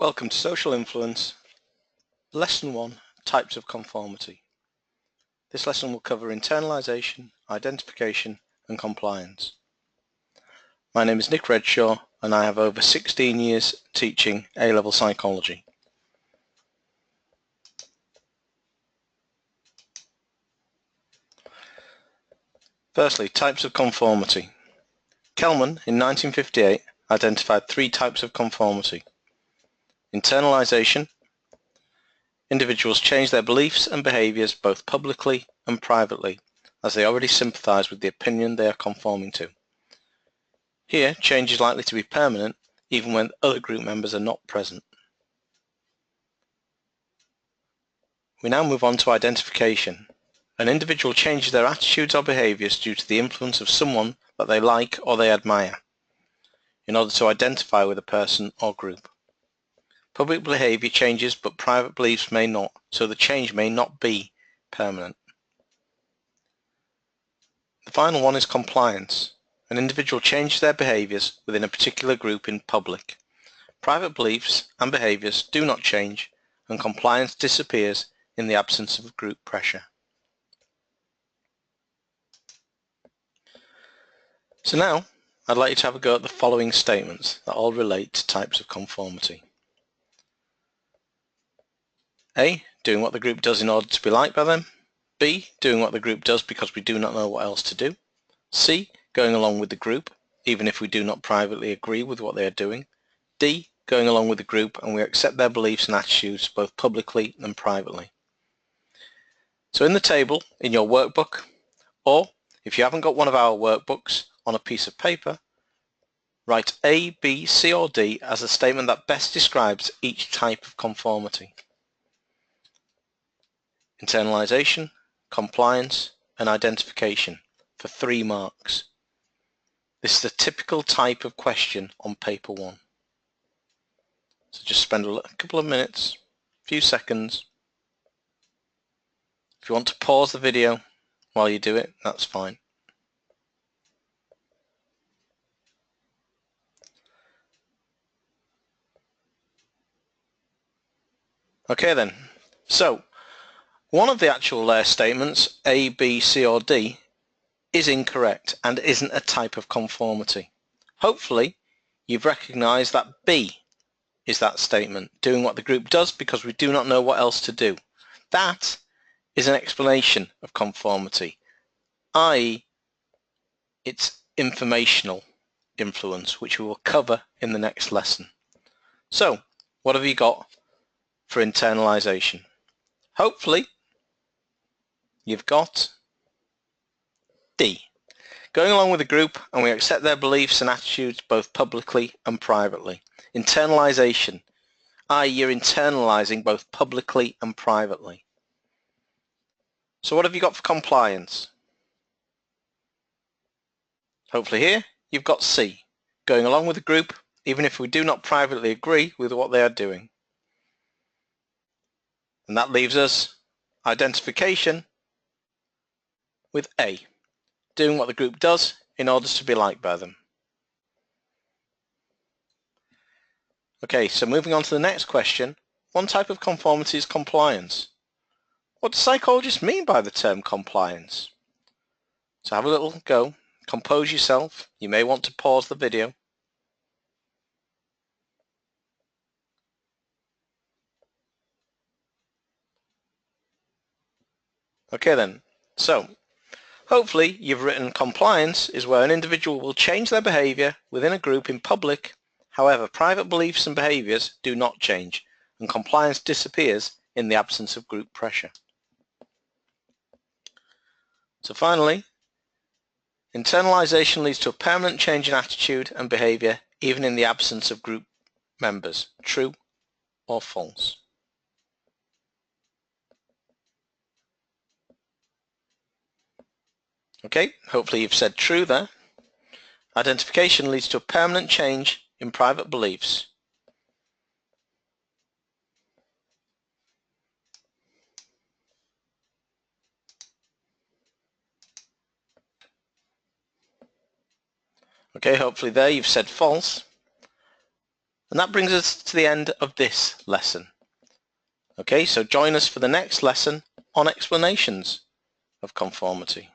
Welcome to Social Influence, Lesson 1, Types of Conformity. This lesson will cover internalisation, identification and compliance. My name is Nick Redshaw and I have over 16 years teaching A-level psychology. Firstly, types of conformity. Kelman in 1958 identified 3 types of conformity. Internalisation. Individuals change their beliefs and behaviours both publicly and privately, as they already sympathise with the opinion they are conforming to. Here, change is likely to be permanent, even when other group members are not present. We now move on to identification. An individual changes their attitudes or behaviours due to the influence of someone that they like or they admire, in order to identify with a person or group. Public behaviour changes, but private beliefs may not, so the change may not be permanent. The final one is compliance. An individual changes their behaviours within a particular group in public. Private beliefs and behaviours do not change, and compliance disappears in the absence of group pressure. So now, I'd like you to have a go at the following statements that all relate to types of conformity. A. Doing what the group does in order to be liked by them. B. Doing what the group does because we do not know what else to do. C. Going along with the group, even if we do not privately agree with what they are doing. D. Going along with the group and we accept their beliefs and attitudes both publicly and privately. So in the table, in your workbook, or if you haven't got one of our workbooks, on a piece of paper, write A, B, C or D as a statement that best describes each type of conformity. Internalisation, compliance and identification for 3 marks. This is the typical type of question on paper 1. So just spend a couple of minutes, a few seconds. If you want to pause the video while you do it, that's fine. Okay then, so one of the actual statements, A, B, C or D, is incorrect and isn't a type of conformity. Hopefully you've recognised that B is that statement, doing what the group does because we do not know what else to do. That is an explanation of conformity, i.e. it's informational influence, which we will cover in the next lesson. So what have you got for internalisation? Hopefully you've got D. Going along with the group and we accept their beliefs and attitudes both publicly and privately. Internalisation, i.e. you're internalising both publicly and privately. So what have you got for compliance? Hopefully here you've got C. Going along with the group even if we do not privately agree with what they are doing. And that leaves us identification with A. Doing what the group does in order to be liked by them. Okay, so moving on to the next question, one type of conformity is compliance. What do psychologists mean by the term compliance? So have a little go, compose yourself, you may want to pause the video. Okay then, so hopefully you've written compliance is where an individual will change their behaviour within a group in public. However, private beliefs and behaviours do not change and compliance disappears in the absence of group pressure. So finally, internalisation leads to a permanent change in attitude and behaviour even in the absence of group members. True or false? Okay, hopefully you've said true there. Identification leads to a permanent change in private beliefs. Okay, hopefully there you've said false. And that brings us to the end of this lesson. Okay, so join us for the next lesson on explanations of conformity.